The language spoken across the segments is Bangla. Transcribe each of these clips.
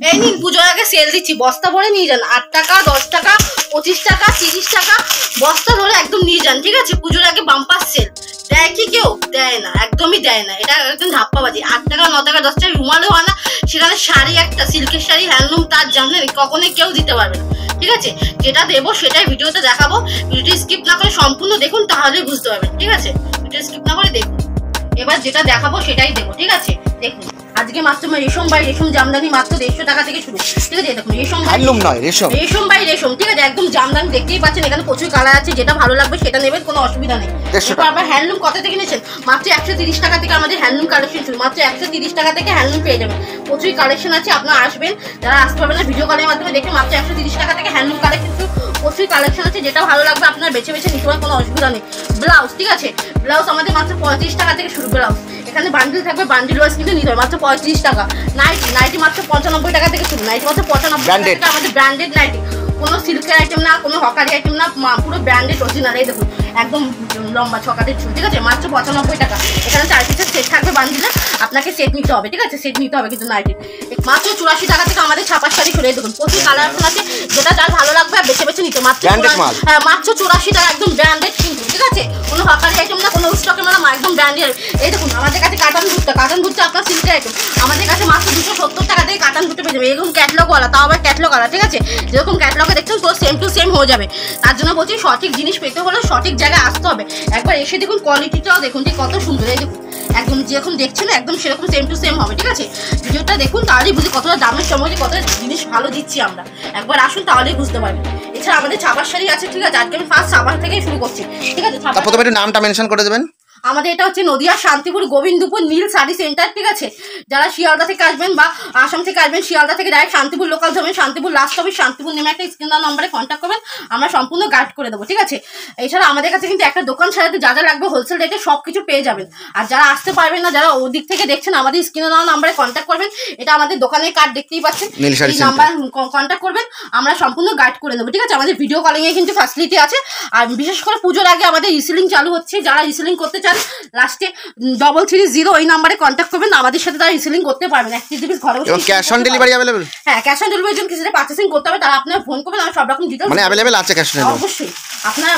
এই নিন পুজোর আগে সেল দিচ্ছি, বস্তা ভরে নিয়ে যান। 8 টাকা, 10 টাকা, 25 টাকা, 30 টাকা বস্তা ধরে একদম নিয়ে যান, ঠিক আছে? পুজোর আগে বাম্পার সেল। দেয় কি কেউ? দেয় না, একদমই দেয় না। এটা একদম ধাপ্পাবাজি। 8 টাকা, 9 টাকা, 10 টাকা রুমালও হয় না, সেখানে শাড়ি একটা সিল্কের শাড়ি হ্যান্ডলুম তার জানলেন কখনোই কেউ দিতে পারবে না, ঠিক আছে? যেটা দেবো সেটাই ভিডিওতে দেখাবো। ভিডিও স্কিপ না করে সম্পূর্ণ দেখুন, তাহলেই বুঝতে পারবেন, ঠিক আছে? ভিডিও স্কিপ না করে দেখুন। এবার যেটা দেখাবো সেটাই দেবো, ঠিক আছে? দেখুন আজকে মাত্র রেশম বাই রেশম জামদানি মাত্র 150 টাকা থেকে শুরু, ঠিক আছে? দেখুন রেশম নয়, রেশম বাই রেশম, ঠিক আছে? একদম জামদানি, দেখতেই পাচ্ছেন এখানে প্রচুর কালার আছে। যেটা ভালো লাগবে সেটা নেবেন, কোনো অসুবিধা নেই। এরপর আবার হ্যান্ডলুম কত থেকে নিয়েছেন? মাত্র 130 টাকা থেকে আমাদের হ্যান্ডলুম কালেকশন শুরু। মাত্র 130 টাকা থেকে হ্যান্ডলুম পেয়ে যাবেন। প্রচুর কালেকশন আছে, আপনারা আসবেন। যারা আসতে পারবেন না ভিডিও কলের মাধ্যমে দেখে, মাত্র 130 টাকা থেকে হ্যান্ডলুম কালেকশন শুরু। প্রচুর কালেকশন আছে, যেটা ভালো লাগবে আপনার বেছে বেছে নিতে পারেন, কোনো অসুবিধা নেই। ব্লাউজ, ঠিক আছে? ব্লাউজ আমাদের মাত্র 35 টাকা থেকে শুরু। ব্লাউজ এখানে বান্ডিল থাকবে, বান্ডিল ওয়াইজ কিন্তু নিতে হবে, মাত্র 35 টাকা। নাইটি মাত্র 95 টাকা থেকে শুরু। নাইটি মাত্র 95 টাকা থেকে আমাদের ব্র্যান্ডেড নাইটি, কোনো সিল্কের আইটেম না, কোনো হকারি আইটেম না, পুরো ব্র্যান্ডেড অরিজিনাল। এই দেখুন একদম লম্বা ছকাটের ছুরি, ঠিক আছে? মাত্র 95 টাকা। এখানে 4 পিসের সেট থাকবে বান্ডিলে, আপনাকে সেট নিতে হবে, ঠিক আছে? সেট নিতে হবে কিন্তু নাইটি। মাত্র 84 টাকা থেকে আমাদের ছাপার শাড়ি শুরু। দেখুন প্রচুর কালার অপশন আছে, যেটা যার ভালো লাগবে বেছে বেছে নিতে। মাত্র 84 টাকা, একদম ব্র্যান্ডেড কিন্তু, ঠিক আছে? কোনো হকারি আইটেম না, কোনো স্টকের না, একদম ব্র্যান্ডেড। এই দেখুন আমাদের কাছে কাটান ভুট্টা আপনার সিল্কের আইটেম আমাদের কাছে মাত্র 270 টাকা থেকে কাটান ভুট্টা পেয়ে যাবে। এরকম ক্যাটলগওয়ালা, তাও আবার ক্যাটলগওয়ালা, ঠিক আছে? যেরকম ক্যাটলগে দেখছেন পুরো সেম টু সেম হয়ে যাবে। তার জন্য বলছি সঠিক জিনিস পেতে হলে সঠিক জায়গায় আসতে হবে। একবার এসে দেখুন, কোয়ালিটিটাও দেখুন যে কত সুন্দর। এই দেখুন একদম যেরকম দেখছেন একদম সেরকম সেম টু সেম হবে, ঠিক আছে? ভিডিওটা দেখুন, তাহলেই বুঝি কতটা দামের সময় কত জিনিস ভালো দিচ্ছি আমরা। একবার আসুন, তাহলেই বুঝতে পারবেন। এছাড়া আমাদের ছাপার শাড়ি আছে, ঠিক আছে? আজকে আমি ফার্স্ট ছাপার থেকেই শুরু করছি, ঠিক আছে? প্রথমে একটু নামটা মেনশন করে দেবেন। আমাদের এটা হচ্ছে নদিয়া শান্তিপুর গোবিন্দপুর নীল শাড়ি সেন্টার, ঠিক আছে? যারা শিয়ালদা থেকে আসবেন বা আসাম থেকে আসবেন, শিয়ালদা থেকে ডাইরেক্ট শান্তিপুর লোকাল যাবেন। শান্তিপুর লাস্ট অফিস শান্তিপুর নেমে একটা স্ক্রিন নাম্বারে কন্ট্যাক্ট করবেন, আমরা সম্পূর্ণ গাইড করে দেবো, ঠিক আছে? এছাড়া আমাদের কাছে কিন্তু একটা দোকান সারাতে যা যা লাগবে হোলসেল রেটে সব কিছু পেয়ে যাবেন। আর যারা আসতে পারবেন না, যারা ওদিক থেকে দেখছেন, আমাদের স্ক্রিন নাম্বারে কন্ট্যাক্ট করবেন। এটা আমাদের দোকানের কার্ড দেখতেই পাচ্ছেন, এই নাম্বার কন্ট্যাক্ট করবেন, আমরা সম্পূর্ণ গাইড করে দেবো, ঠিক আছে? আমাদের ভিডিও কলিং এ কিন্তু ফ্যাসিলিটি আছে। আর বিশেষ করে পুজোর আগে আমাদের রিসেলিং চালু হচ্ছে। যারা রিসেলিং করতে চান, লাস্টে 330 এই নাম্বারে কন্ট্যাক্ট করবেন, আমাদের সাথে তারা রিসেলিং করতে পারবেন। এক পিস ঘরে বসে। এবং ক্যাশ অন ডেলিভারি अवेलेबल? হ্যাঁ, ক্যাশ অন ডেলিভারির জন্য কিছুটা পারচেজিং করতে হবে, তারা আপনারা ফোন করবেন, আমরা সব রকম ডিটেইলস মানে अवेलेबल আছে ক্যাশ অন ডেলিভারি? অবশ্যই আপনারা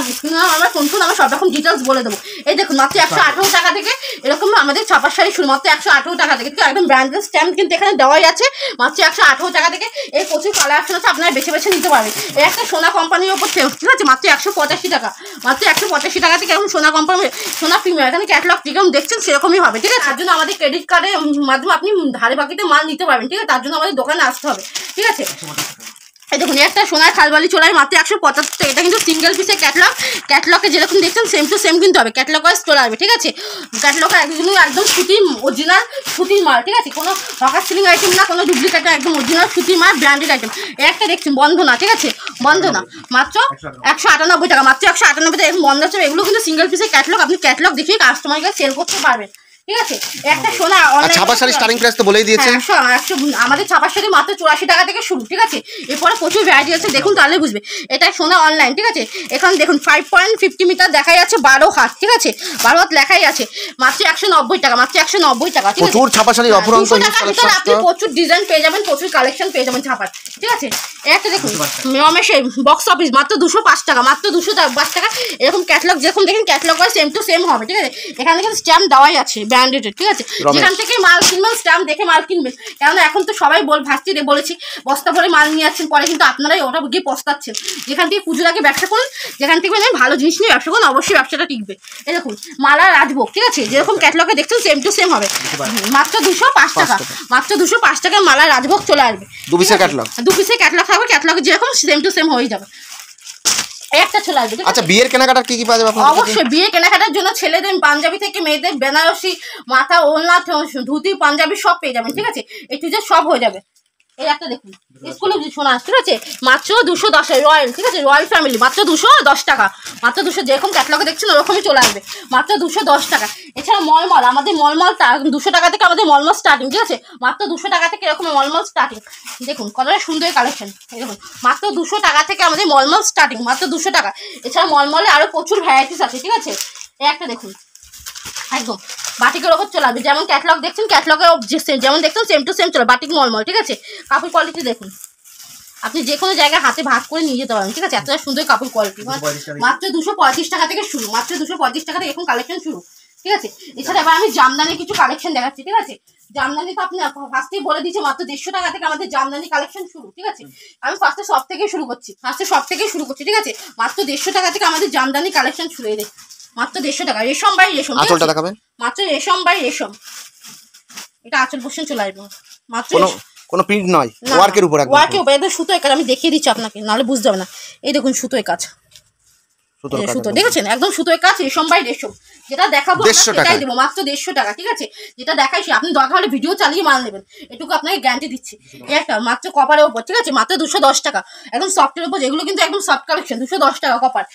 আমরা ফোন করুন, আমরা সব রকম ডিটেইলস বলে দেবো। এই দেখুন মাত্র 118 টাকা থেকে এরকম আমাদের ছাপার শাড়ি শুরু, মাত্র 118 টাকা থেকে, একদম ব্র্যান্ডেড স্ট্যাম্প কিন্তু এখানে দেওয়াই আছে। মাত্র 118 টাকা থেকে এই প্রচুর কালার অপশন আছে, আপনারা বেছে বেছে নিতে পারবেন। এই একটা সোনা কোম্পানির উপর, ঠিক আছে? মাত্র 185 টাকা। মাত্র 185 টাকা থেকে এরকম সোনা কোম্পানি, সোনা প্রিমিয়াম, এখানে ক্যাটলগ যেরকম দেখছেন সেরকমই হবে, ঠিক আছে? তার জন্য আমাদের ক্রেডিট কার্ডের মাধ্যমে আপনি ধারে বাকিতে মাল নিতে পারবেন, ঠিক আছে? তার জন্য আমাদের দোকানে আসতে হবে, ঠিক আছে? এই দেখুন একটা সোনার খালবালি চোলাই মাত্র 175 টাকা। এটা কিন্তু সিঙ্গেল পিসের ক্যাটলগে যেরকম দেখছেন সেম টু সেম কিন্তু হবে, ক্যাটলগ ওয়াইজ চলে আসবে, ঠিক আছে? ক্যাটলগ একদম সুতির অরিজিনাল সুতির মাল, ঠিক আছে? কোনো হকার সিলিং আইটেম না, কোনো ডুপ্লিকেট, একদম অরিজিনাল সুতির মাল, ব্র্যান্ডেড আইটেম। একটা দেখছেন বন্ধনা, ঠিক আছে? বন্ধনা মাত্র 198 টাকা। মাত্র 198 টাকা এরকম বন্ধ আছে। এগুলো কিন্তু সিঙ্গেল পিসের ক্যাটলগ, আপনি ক্যাটলগ দেখিয়ে কাস্টমারকে সেল করতে পারবেন, ঠিক আছে? একটা সোনা অনলাইন ছাপার শাড়ি স্টার্টিং প্রাইস তো বলেই দিয়েছেন। আমাদের ছাপার শাড়ি মাত্র 84 টাকা থেকে শুরু, ঠিক আছে? এরপরে প্রচুর ভ্যারাইটি আছে, দেখুন তাহলে বুঝবে। এটা সোনা অনলাইন, ঠিক আছে? এখানে দেখুন 5.50 মিটার দেখাই আছে, 12 হাত, ঠিক আছে? 12 হাত লেখাই আছে। মাত্র 190 টাকা। মাত্র 190 টাকা, ঠিক আছে? প্রচুর ছাপার শাড়ি অফুরন্ত আপনি প্রচুর ডিজাইন পেয়ে যাবেন, প্রচুর কালেকশন পেয়ে যাবেন ছাপার, ঠিক আছে? একটা দেখুন রমেশে বক্স অফিস মাত্র 205 টাকা। মাত্র 205 টাকা। এরকম ক্যাটলগ যেরকম দেখেন ক্যাটলগ সেম টু সেম হবে, ঠিক আছে? এখানে দেখেন স্ট্যাম্প দেওয়াই আছে ব্র্যান্ডেড, ঠিক আছে? যেখান থেকে মাল কিনবেন স্ট্যাম্প দেখে মাল কিনবেন, কেননা এখন তো সবাই ভাস্তি বলেছি বস্তা ভরে মাল নিয়ে যাচ্ছেন, পরে কিন্তু আপনারাই ওটা গিয়ে পস্তাচ্ছেন। যেখান থেকে পুজোর আগে ব্যবসা করুন, যেখান থেকে ভালো জিনিস নিয়ে ব্যবসা করুন, অবশ্যই ব্যবসাটা টিকবে। এই দেখুন মালা রাজভোগ, ঠিক আছে? যেরকম ক্যাটলগে দেখছেন সেম টু সেম হবে, মাত্র 205 টাকা। মাত্র 205 টাকায় মালা রাজভোগ চলে আসবে। 2 পিসের ক্যাটলগ থাকবে, ক্যাটলগে যেরকম সেম টু সেম হয়ে যাবে। একটা চলে আসবে। আচ্ছা, বিয়ের কেনাকাটার কি কি পাওয়া যাবে আপনাদের? অবশ্যই বিয়ে কেনাকাটার জন্য ছেলেদের পাঞ্জাবি থেকে মেয়েদের বেনারসি, মাথা ওড়না, ধুতি, পাঞ্জাবি সব পেয়ে যাবেন, ঠিক আছে? একটু যে সব হয়ে যাবে। এই একটা দেখুন স্কুলে সোনা, ঠিক আছে? মাত্র 210 রয়্যাল, ঠিক আছে? রয়্যাল ফ্যামিলি মাত্র 210 টাকা। মাত্র 200, যেরকম ক্যাটলগে দেখছেন ওরকমই চলে আসবে, মাত্র 210 টাকা। এছাড়া মলমল, আমাদের মলমল 200 টাকা থেকে আমাদের মলমল স্টার্টিং, ঠিক আছে? মাত্র 200 টাকা থেকে এরকম মলমল স্টার্টিং। দেখুন কতটা সুন্দর কালেকশন। দেখুন মাত্র 200 টাকা থেকে আমাদের মলমল স্টার্টিং, মাত্র 200 টাকা। এছাড়া মলমলে আরো প্রচুর ভ্যারাইটিস আছে, ঠিক আছে? এই একটা দেখুন একদম বাটিকের ওপর চলে আসবে, যেমন ক্যাটলগ দেখছেন ক্যাটলগের যেমন দেখছেন সেম টু সেম চলে, বাটিক মলমল, ঠিক আছে। কাপড় কোয়ালিটি দেখুন, আপনি যে কোনো জায়গায় হাতে ভাগ করে নিয়ে যেতে পারেন, ঠিক আছে। এতটা সুন্দর কাপড় কোয়ালিটি, মাত্র 235 টাকা থেকে শুরু, মাত্র 235 টাকা থেকে এখন কালেকশন শুরু, ঠিক আছে। এছাড়া এবার আমি জামদানি কিছু কালেকশন দেখাচ্ছি, ঠিক আছে। জামদানি তো আপনি ফার্স্টেই বলে দিচ্ছি মাত্র 150 টাকা থেকে আমাদের জামদানি কালেকশন শুরু, ঠিক আছে। আমি ফার্স্টে সব থেকে শুরু করছি, ঠিক আছে। মাত্র 150 টাকা থেকে আমাদের জামদানি কালেকশন শুরু, এই দেখুন মাত্র 150 টাকা। রেশম বাই রেশম, আঁচলটা দেখাবেন, মাত্র রেশম বাই রেশম, এটা আঁচল পোর্শন চলে আসবে মাত্র। কোনো প্রিন্ট নয়, ওয়ার্কের উপর, একদম ওয়ার্কের উপর, একদম সুতোয় কাজ। আমি দেখিয়ে দিচ্ছি আপনাকে, নাহলে বুঝতে হবে না। এই দেখুন সুতোয় কাজ, সুতো দেখেছেন, একদম সুতোয় কাজ, রেশম বাই রেশম। যেটা দেখাবো সেটাই দেবো মাত্র 150 টাকা, ঠিক আছে। যেটা দেখাইছি আপনি দরকার হলে ভিডিও চালিয়ে মাল নেবেন, এটুকু আপনাকে গ্যারান্টি দিচ্ছি। একটা মাত্র কপারের উপর, ঠিক আছে, মাত্র 210 টাকা, একদম সফটের উপর, যেগুলো কিন্তু একদম সফট কালেকশন, 210 টাকা কপার।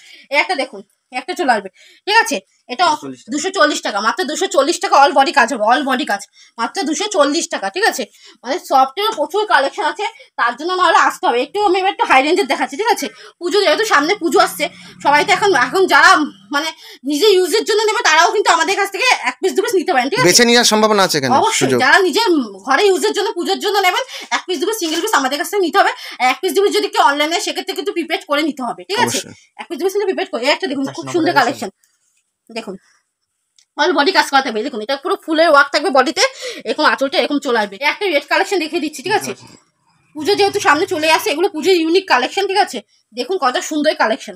একটা দেখুন, একটা চলে আসবে, ঠিক আছে। এটা 240 টাকা, মাত্র 240 টাকা। অল বডি কাজ হবে, অল বডি কাজ, মাত্র 240 টাকা, ঠিক আছে। মানে সফটেরও প্রচুর কালেকশন আছে, তার জন্য নাহলে আসতে হবে। আমি একটু হাই রেঞ্জের দেখাচ্ছি, ঠিক আছে। পুজো যেহেতু সামনে পুজো আসছে, সবাই তো এখন যারা মানে নিজে ইউজের জন্য নেবে তারাও কিন্তু আমাদের কাছ থেকে 1 পিস 2 পিস নিতে পারেন, ঠিক আছে। বেছে নেওয়ার সম্ভাবনা আছে এখানে, অবশ্যই। যারা নিজের ঘরে ইউজের জন্য পুজোর জন্য নেবেন 1 পিস 2 পিস সিঙ্গেল পিস আমাদের কাছ থেকে নিতে হবে। 1 পিস 2 পিস যদি কেউ অনলাইনে সেক্ষেত্রে কিন্তু প্রিপেড করে নিতে হবে, ঠিক আছে। 1 পিস 2 পিস কিন্তু প্রিপেড করে। একটা দেখুন খুব সুন্দর কালেকশন, দেখুন অল বডি কাজ করা থাকবে, দেখুন এটা পুরো ফুলের ওয়ার্ক থাকবে বডিতে, এরকম আঁচলটা এরকম চলে আসবে। একটা রেড কালেকশন দেখিয়ে দিচ্ছি, ঠিক আছে। পুজো যেহেতু সামনে চলে আসে, এগুলো পুজোর ইউনিক কালেকশন, ঠিক আছে। দেখুন কত সুন্দর কালেকশন,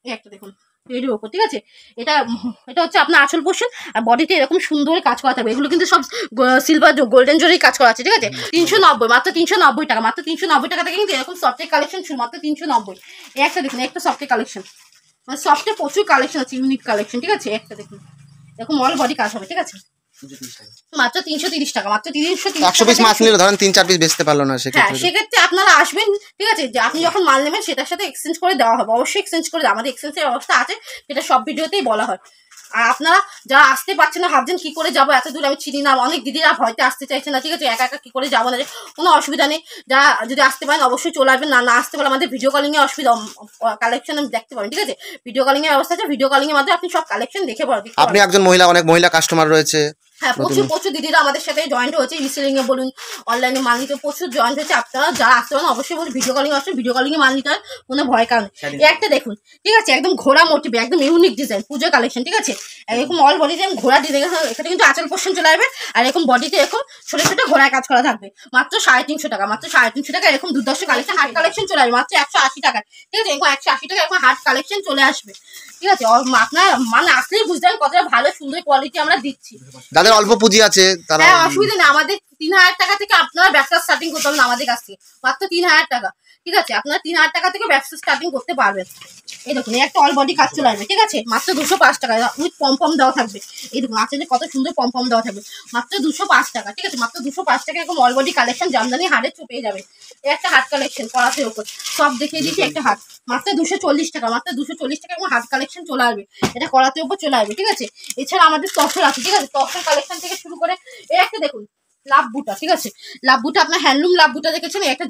এই একটা দেখুন রেডির ওপর, ঠিক আছে। এটা হচ্ছে আপনার আঁচল পোর্শন, আর বডিতে এরকম সুন্দর কাজ করা থাকবে। এগুলো কিন্তু সব সিলভার গোল্ডেন জরি কাজ করা আছে, ঠিক আছে। 390, মাত্র 390 টাকা, মাত্র 390 টাকা থেকে কিন্তু এরকম সফটের কালেকশন শুরু, মাত্র 390। এই একটা দেখুন, একটা সফটের কালেকশন, মানে সফটের প্রচুর কালেকশন আছে, ইউনিক কালেকশন, ঠিক আছে। একটা দেখুন এরকম অল বডি কাজ হবে, ঠিক আছে। মাত্র 330 টাকা, মাত্র 100 পিস মাছ নিলে ধরেন 3-4 পিস বেচতে পারলো না, সেক্ষেত্রে আপনারা আসবেন, ঠিক আছে। যে আপনি যখন মাল নেবেন সেটার সাথে এক্সচেঞ্জ করে দেওয়া হবে, অবশ্যই এক্সচেঞ্জ করে দেওয়া, আমাদের এক্সচেঞ্জের ব্যবস্থা আছে, সেটা সব ভিডিওতেই বলা হয়। আর আপনারা যারা আসতে পারছেন না, ভাবছেন কি করে যাবো, এত দূর আমি চিনি না, অনেক দিদিরা ভয়তে আসতে চাইছে না, ঠিক আছে। একা একা কি করে যাবো না, কোনো অসুবিধা নেই। যারা যদি আসতে পারেন অবশ্যই চলে আসবেন, না আসতে পারেন আমাদের ভিডিও কলিং এ অসুবিধা, কালেকশন আমি দেখতে পারেন, ঠিক আছে। ভিডিও কলিং এর ব্যবস্থা আছে, ভিডিও কলিং এর মাধ্যমে আপনি সব কালেকশন দেখে পাবেন। আপনি একজন মহিলা, অনেক মহিলা কাস্টমার রয়েছে, হ্যাঁ প্রচুর দিদিরা আমাদের সাথে জয়েন্ট হয়েছে, রিসেলিং এ বলুন, অনলাইনে মাল নিতে প্রচুর জয়েন্ট হয়েছে। আপনারা যারা আসতে পারেন অবশ্যই বলুন ভিডিও কলিং আসবেন, ভিডিও কলিং এ মাল নিতে হয়, কোনো ভয় কারণ। একটা দেখুন, ঠিক আছে, একদম ঘোড়া মোটিভে, একদম ইউনিক ডিজাইন পুজোর কালেকশন, ঠিক আছে। এরকম অল বডিতে ঘোড়া ডিজাইন, এখানে কিন্তু আঁচল পোর্শন চলে আসবে, আর এরকম বডিতে এরকম ছোট ছোট ঘোড়ায় কাজ করা থাকবে, মাত্র 350 টাকা, মাত্র 350 টাকা। এরকম দুর্দর্শ কালেকশন, হার্ট কালেকশন চলে আসবে মাত্র 180 টাকা, ঠিক আছে। এরকম 180 টাকা এখন হার্ট কালেকশন চলে আসবে, ঠিক আছে। আপনার মানে আসলেই বুঝতে পারেন কতটা ভালো সুন্দর কোয়ালিটি আমরা দিচ্ছি। যাদের অল্প পুঁজি আছে তারা, হ্যাঁ অসুবিধা নেই, আমাদের 3000 টাকা থেকে আপনারা ব্যবসা স্টার্টিং করতে পারবেন আমাদের কাছ থেকে, মাত্র 3000 টাকা, ঠিক আছে। আপনারা 3000 টাকা থেকে ব্যবসা স্টার্টিং করতে পারবেন। এই দেখুন একটা অল বডি কাজ চলে আসবে, ঠিক আছে, মাত্র 205 টাকা, উইথ পম দেওয়া থাকবে। এই দেখুন আছে যে কত সুন্দর পম দেওয়া থাকবে, মাত্র 205 টাকা, ঠিক আছে। মাত্র 205 টাকা এরকম অল বডি কালেকশন জামদানি হাড়ে পেয়ে যাবে। এই একটা হাট কালেকশন করাতে ওপর সব দেখিয়ে দিচ্ছি, একটা হাট মাত্র 240 টাকা, মাত্র 240 টাকা এবং হাট কালেকশন চলে আসবে, এটা করাতে ওপর চলে আসবে, ঠিক আছে। এছাড়া আমাদের তসর আছে, ঠিক আছে, তসর কালেকশন থেকে শুরু করে এই একটা দেখুন লাভ বুটা, ঠিক আছে। লাভ বুটা আপনার হ্যান্ডলুম লাভ বুটা দেখেছেন, একটা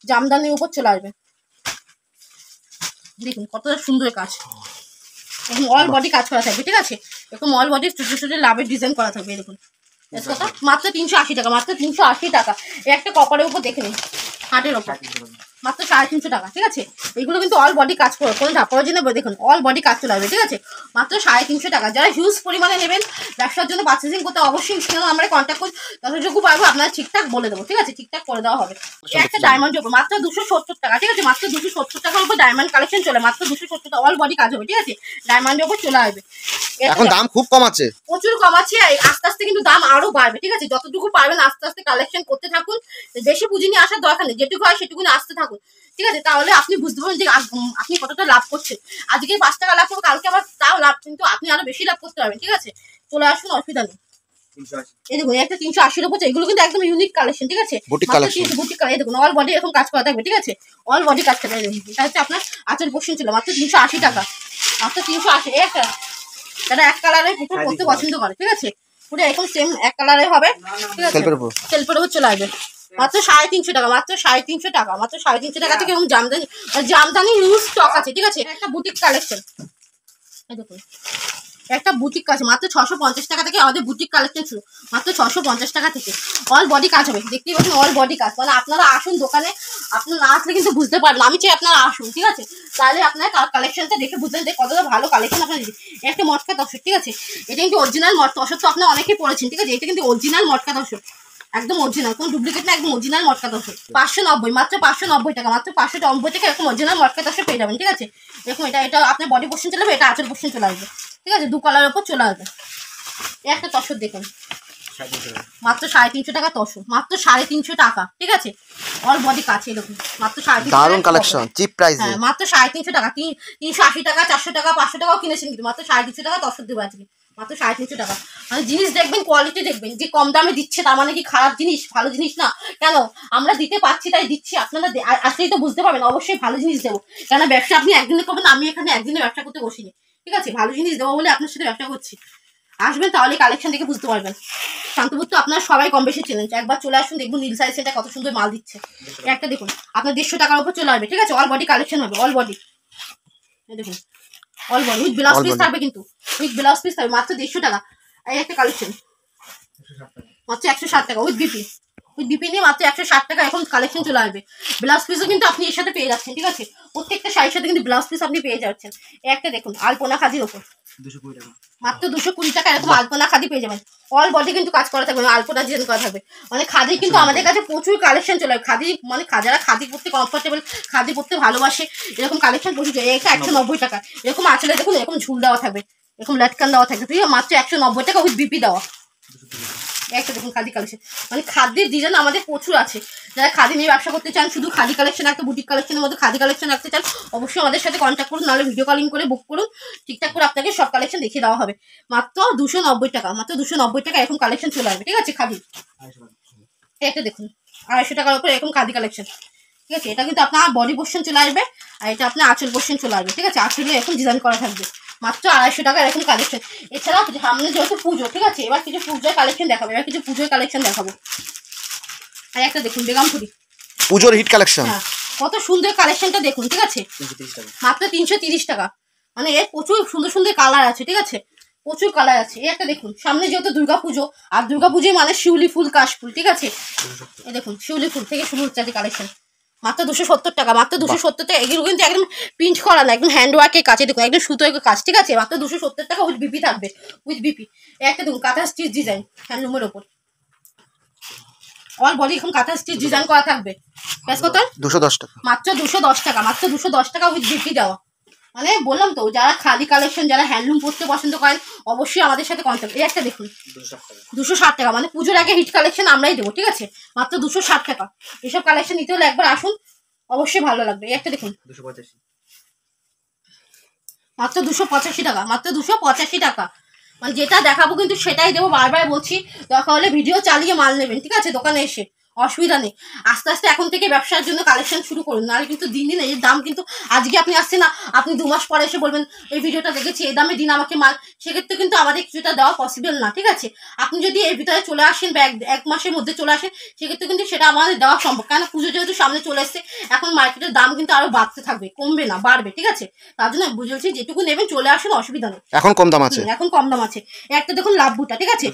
জামদানির উপর চলে আসবে, দেখুন কতটা সুন্দর কাজ, এরকম অল বডি কাজ করা থাকবে, ঠিক আছে। এরকম অল বডি ছোট ছোট লাভের ডিজাইন করা থাকবে, দেখুন মাত্র 380 টাকা, মাত্র 380 টাকা। একটা কপারের উপর দেখে নিন, হাটের ওপর মাত্র 350 টাকা, ঠিক আছে। এগুলো কিন্তু অল বডি কাজ করে, কোনো ঢাপার জন্য দেখুন অল বডি কাজ চলে আসবে, ঠিক আছে, মাত্র 350 টাকা। যারা হিউজ পরিমাণে নেবেন ব্যবসার জন্য পারচেজিং করতে অবশ্যই স্ক্রিনে আমরা কন্ট্যাক্ট করি, যতটুকু পারবো আপনারা ঠিকঠাক বলে দেবো, ঠিক আছে, ঠিকঠাক করে দেওয়া হবে। একটা ডায়মন্ডের উপর মাত্র 270 টাকা, ঠিক আছে, মাত্র 270 টাকার উপর ডায়মন্ড কালেকশন চলে, মাত্র 270 টাকা অল বডি কাজ হবে, ঠিক আছে, ডায়মন্ডের উপর চলে আসবে। এখন দাম খুব কম আছে, প্রচুর কম আছে, আস্তে আস্তে কিন্তু দাম আরো বাড়বে, ঠিক আছে। যতটুকু পারবেন আস্তে আস্তে কালেকশন করতে থাকুন, বেশি পুঁজি নিয়ে আসার দরকার নেই, যেটুকু হয় সেটুকু আসতে থাকুন, ঠিক আছে। তাহলে আপনি বুঝতে পারবেন যে আপনি কতটা লাভ করছেন। আজকে 5 টাকা লাভ করবো, কালকে আবার তাও লাভ, কিন্তু আপনি আরো বেশি লাভ করতে পারবেন, ঠিক আছে। চলে আসুন, অসুবিধা নেই। এই দেখুন একটা 380 উপর, এগুলো কিন্তু একদম ইউনিক কালেকশন, ঠিক আছে, বুটিক কালেকশন। এই দেখুন অল বডি এরকম কাজ করা থাকবে, ঠিক আছে, অল বডি কাজ করা থাকবে। এটা হচ্ছে আপনার আঁচল পোর্শন ছিল, মাত্র 380 টাকা, মাত্র 380। একটা যারা এক কালারের পুরো পরতে পছন্দ করে, ঠিক আছে, পুরো এখন সেম এক কালারে হবে, ঠিক আছে, সেলফের উপর চলে আসবে, মাত্র 350 টাকা, মাত্র 350 টাকা, মাত্র 350 টাকা থেকে এবং জামদানি নিউজ স্টক আছে, ঠিক আছে। একটা বুটিক কালেকশন, এই দেখুন একটা বুটিক কাজ মাত্র 650 টাকা থেকে আমাদের বুটিক কালেকশন শুরু, মাত্র 650 টাকা থেকে। অল বডি কাজ হবে, দেখতেই পাচ্ছেন অল বডি কাজ। মানে আপনারা আসুন দোকানে, আপনারা না আসলে কিন্তু বুঝতে পারবেন। আমি চাই আপনারা আসুন, ঠিক আছে, তাহলে আপনারা কালেকশনটা দেখে বুঝবেন যে কতটা ভালো কালেকশন আপনারা দিচ্ছি। একটা মটকা তসর, ঠিক আছে, এটা কিন্তু অরিজিনাল তসর, তো আপনারা অনেকেই পড়েছেন, ঠিক আছে, এটা কিন্তু অরিজিনাল মটকা তসর, একদম অরিজিনাল, কোনো ডুপ্লিকেট না, একদম অরিজিনাল মটকা তসর। 590, মাত্র 590 টাকা, মাত্র 590 টাকা এরকম অরিজিনাল মটকা তসর পেয়ে যাবেন, ঠিক আছে। দেখুন এটা আপনার বডি পোর্শন চলে আসবে, এটা আঁচল পোর্শন চলে আসবে, ঠিক আছে, 2 কালারের উপর চলে আসবে। একটা তসর দেখুন মাত্র 350 টাকা তসর, মাত্র 350 টাকা, ঠিক আছে, অল বডি কাছে এরকম মাত্র 350 টাকা। দারুন কালেকশন, চিপ প্রাইসে। হ্যাঁ, মাত্র 350 টাকা। 380 টাকা, 400 টাকা, 500 টাকাও কিনেছেন, কিন্তু মাত্র 350 টাকা তসর দেবো আজকে, মাত্র 350 টাকা। মানে জিনিস দেখবেন, কোয়ালিটি দেখবেন, যে কম দামে দিচ্ছে তার মানে কি খারাপ জিনিস, ভালো জিনিস না। কেন আমরা দিতে পারছি তাই দিচ্ছি, আপনারা আসলেই তো বুঝতে পারবেন, অবশ্যই ভালো জিনিস দেবো। কেন ব্যবসা আপনি একদিনে করবেন, আমি এখানে একদিনে ব্যবসা করতে বসিনি, ঠিক আছে, ভালো জিনিস দেবো বলে আপনার সাথে ব্যবসা করছি। আসবেন তাহলে কালেকশন দেখে বুঝতে পারবেন। শান্তপুর তো আপনারা সবাই কম বেশি চেনেন, একবার চলে আসুন, দেখুন নীল সাইজ সেটা কত সুন্দর মাল দিচ্ছে। একটা দেখুন আপনার 150 টাকার উপর চলে আসবে, ঠিক আছে, অল বডি কালেকশন হবে, অল বডি দেখুন, all body with blouse piece থাকবে, কিন্তু উইথ ব্লাউজ পিস থাকবে, মাত্র 150 টাকা। এই একটা কালেকশন মাত্র 160 টাকা উইথ বিপি নিয়ে মাত্র 160 টাকা এখন কালেকশন চলে আসবে। ব্লাউজ পিসও কিন্তু আপনি এর সাথে পেয়ে যাচ্ছেন, ঠিক আছে, প্রত্যেকটা শাড়ির সাথে কিন্তু ব্লাউজ পিস আপনি পেয়ে যাচ্ছেন। একটা দেখুন আলপনা খাদির ওপর 220 টাকা, মাত্র 220 টাকা এরকম আলপনা খাদি পেয়ে যাবেন। অল বডি কিন্তু কাজ করা থাকবে, আলপনা ডিজাইন করা থাকবে। মানে খাদি কিন্তু আমাদের কাছে প্রচুর কালেকশন চলে আসবে। খাদি মানে যারা খাদি পরতে কমফোর্টেবল, খাদি পরতে ভালোবাসে, এরকম কালেকশন প্রচুর চলে। এটা 190 টাকা, এরকম আঁচলে দেখুন এরকম ঝুল দেওয়া থাকবে, এরকম লটকান দেওয়া থাকবে, ঠিক আছে, মাত্র 190 টাকা উইথ বিপি দেওয়া। একটা দেখুন খাদি কালেকশন, মানে খাদ্যের ডিজাইন আমাদের প্রচুর আছে। যারা খাদি নিয়ে ব্যবসা করতে চান, শুধু খাদি কালেকশন একটা বুটিক কালেকশনের মধ্যে খাদি কালেকশন রাখতে চান, অবশ্যই আমাদের সাথে কন্ট্যাক্ট করুন, নাহলে ভিডিও কলিং করে বুক করুন, ঠিকঠাক করে আপনাকে সব কালেকশন দেখিয়ে দেওয়া হবে। মাত্র 290 টাকা, মাত্র 290 টাকা এরকম কালেকশন চলে আসবে, ঠিক আছে, খাদি। একটা দেখুন 250 টাকার উপরে এরকম খাদি কালেকশন, ঠিক আছে, এটা কিন্তু আপনার বডি পোর্শন চলে আসবে, আর এটা আপনার আঁচল পোর্শন চলে আসবে, ঠিক আছে, আঁচলে এখন ডিজাইন করা থাকবে, মাত্র 250 টাকা এরকম কালেকশন। এছাড়াও সামনে যেহেতু পুজো, ঠিক আছে, এবার কিছু পুজোর কালেকশন দেখাবো, আর একটা দেখুন বেগমপুরি পুজোর হিট কালেকশন, হ্যাঁ, কত সুন্দর কালেকশনটা দেখুন, ঠিক আছে, মাত্র 330 টাকা। মানে এর প্রচুর সুন্দর সুন্দর কালার আছে, ঠিক আছে, প্রচুর কালার আছে। এই একটা দেখুন, সামনে যেহেতু দুর্গাপুজো, আর দুর্গাপুজোয় মানে শিউলি ফুল, কাশফুল, ঠিক আছে, এই দেখুন শিউলি ফুল থেকে শুরু হচ্ছে কালেকশন, মাত্র 270 টাকা, মাত্র 270 টাকা। এগুলো কিন্তু একদম প্রিন্ট করা না, একদম হ্যান্ড ওয়ার্কের কাছে, দেখুন একদম সুতোর কাজ, ঠিক আছে, মাত্র 270 টাকা উইথ বিপি থাকবে, উইথ বিপি। একটা দেখুন কাঁথা স্টিচ ডিজাইন হ্যান্ডলুমের ওপর, অল বডি এখন কাঁথা স্টিচ ডিজাইন করা থাকবে, প্রাইস কত? 210 টাকা, মাত্র 210 টাকা, মাত্র 210 টাকা উইথ বিপি দেওয়া। মানে বললাম তো, যারা খাদি কালেকশন, যারা হ্যান্ডলুম পরতে পছন্দ করেন, অবশ্যই আমাদের সাথে কন্ট্যাক্ট। এই একটা দেখুন 260 টাকা, মানে পুজোর আগে হিট কালেকশন আমরাই দেবো, ঠিক আছে, মাত্র 260 টাকা। এসব কালেকশন নিতে হলে একবার আসুন, অবশ্যই ভালো লাগবে। এই একটা দেখুন 285, মাত্র 285 টাকা, মাত্র 285 টাকা। মানে যেটা দেখাবো কিন্তু সেটাই দেবো, বারবার বলছি, দরকার হলে ভিডিও চালিয়ে মাল নেবেন, ঠিক আছে, দোকানে এসে, অসুবিধা নেই। আস্তে আস্তে এখন থেকে ব্যবসার জন্য কালেকশন শুরু করুন, নাহলে কিন্তু দিন দিন এর দাম কিন্তু, আজকে আপনি আসছেন না, আপনি 2 মাস পরে এসে বলবেন এই ভিডিওটা দেখেছি, এই দামে দিন আমাকে মাল, সেক্ষেত্রে কিন্তু আমাদের কিছুটা দেওয়া পসিবল না, ঠিক আছে। আপনি যদি এর ভিতরে চলে আসেন বা এক মাসের মধ্যে চলে আসেন, সেক্ষেত্রে কিন্তু সেটা আমাদের দেওয়া সম্ভব। কেন পুজো যেহেতু সামনে চলে এসছে, এখন মার্কেটের দাম কিন্তু আরো বাড়তে থাকবে, কমবে না, বাড়বে, ঠিক আছে। তার জন্য বুঝেছি যেটুকু নেবেন চলে আসুন, অসুবিধা নেই, এখন কম দাম আছে, এখন কম দাম আছে। একটা দেখুন লাভবুটা, ঠিক আছে,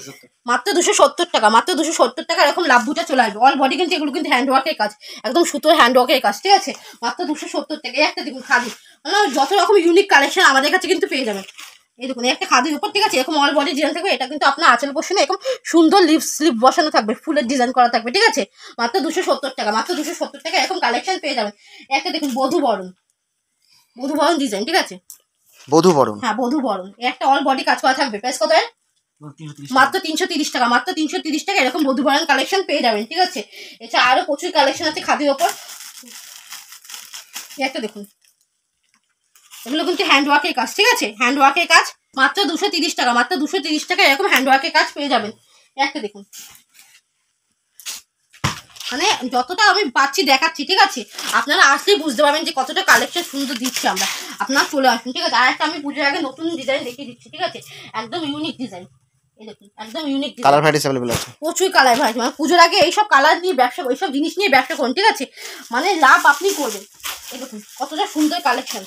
মাত্র 270 টাকা, মাত্র 270 টাকা এরকম লাভবুটা চলে আসবে। অল বডি কিন্তু এগুলো কিন্তু হ্যান্ডওয়ার্কের কাজ, একদম সুতোর হ্যান্ডওয়ার্কের কাজ, ঠিক আছে, মাত্র 270 টাকা। একটা দেখুন খাদি, মানে যত রকম ইউনিক কালেকশন আমাদের কাছে কিন্তু পেয়ে যাবেন। এই দেখুন একটা খাদির উপর, ঠিক আছে, এরকম অল বডি ডিজাইন থাকবে, এটা কিন্তু আপনার আঁচল পোর্শনে এরকম সুন্দর স্লিপ বসানো থাকবে, ফুলের ডিজাইন করা থাকবে, ঠিক আছে, মাত্র 270 টাকা, মাত্র 270 টাকা এরকম কালেকশন পেয়ে যাবেন। একটা দেখুন বধূবরণ ডিজাইন, ঠিক আছে, বধূবরণ, হ্যাঁ বধূবরণ, একটা অল বডি কাজ করা থাকবে, প্রাইস কত? মাত্র 330 টাকা, মাত্র 330 টাকা এরকম বধূবরণ কালেকশন পেয়ে যাবেন, ঠিক আছে। এছাড়া আরো প্রচুর কালেকশন আছে খাদির ওপর। একটা দেখুন, এগুলো কিন্তু হ্যান্ডওয়ার্কের কাজ, ঠিক আছে, হ্যান্ডওয়ার্কের কাজ, মাত্র 230 টাকা, মাত্র 230 টাকা এরকম হ্যান্ডওয়ার্কের কাজ পেয়ে যাবেন। একটা দেখুন, মানে যতটা আমি পাচ্ছি দেখাচ্ছি, ঠিক আছে, আপনারা আসলেই বুঝতে পারবেন যে কতটা কালেকশন সুন্দর দিচ্ছি আমরা। আপনারা চলে আসুন, ঠিক আছে। আর একটা আমি পুজোর আগে নতুন ডিজাইন দেখিয়ে দিচ্ছি, ঠিক আছে, একদম ইউনিক ডিজাইন, এই দেখুন একদম unique design, colour varieties available আছে, প্রচুর কালার ভ্যারাইটি। মানে পুজোর আগে এইসব কালার নিয়ে ব্যবসা, এইসব জিনিস নিয়ে ব্যবসা করুন, ঠিক আছে, মানে লাভ আপনি করবেন। এই দেখুন কতটা সুন্দর কালেকশন,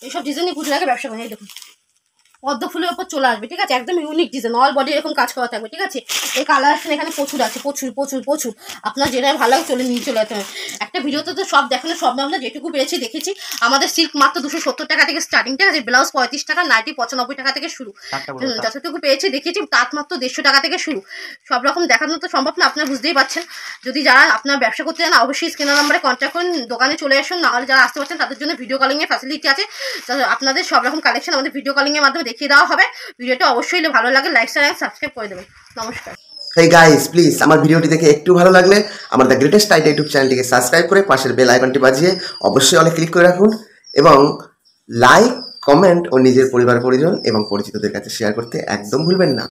এইসব ডিজাইন নিয়ে পুজোর আগে ব্যবসা করুন। এই দেখুন পদ্ম ফুলের উপর চলে আসবে, ঠিক আছে? একদম ইউনিক ডিজাইন, অল বডি এরকম কাজ করা থাকবে, ঠিক আছে? এই কালার এখানে প্রচুর আছে, প্রচুর প্রচুর প্রচুর। আপনার যেটা ভালো লাগে চলে নিয়ে চলে যেতে হবে। একটা ভিডিওতে তো সব দেখানো সব আমরা যেটুকু পেরেছি দেখেছি। আমাদের সিল্ক মাত্র 270 টাকা থেকে স্টার্টিং, ঠিক আছে? ব্লাউজ 35 টাকা, নাইটি 95 টাকা থেকে শুরু। যতটুকু পেয়েছি দেখেছি তাঁত মাত্র 150 টাকা থেকে শুরু। সব রকম দেখানো তো সম্ভব না, আপনারা বুঝতেই পারছেন। যদি যারা আপনার ব্যবসা করতে চান অবশ্যই স্ক্রিনের নাম্বারে কন্ট্যাক্ট করুন, দোকানে চলে আসুন। নাহলে যারা আসতে পারছেন তাদের জন্য ভিডিও কলিংয়ের ফ্যাসিলিটি আছে। আপনাদের সব রকম কালেকশন আমাদের ভিডিও কলিংয়ের মাধ্যমে দেখিয়ে দেওয়া হবে। ভিডিওটা অবশ্যই ভালো লাগে লাইক শেয়ার এন্ড সাবস্ক্রাইব করে দেবেন। নমস্কার। হেই গাইস, প্লিজ আমার ভিডিওটি দেখে একটু ভালো লাগলে আমার দ্য গ্রেটেস্ট আইডিয়া ইউটিউব চ্যানেলটিকে সাবস্ক্রাইব করে পাশের বেল আইকনটি বাজিয়ে অবশ্যই অলে ক্লিক করে রাখুন এবং লাইক, কমেন্ট ও নিজের পরিবার পরিজন এবং পরিচিতদের কাছে শেয়ার করতে একদম ভুলবেন না।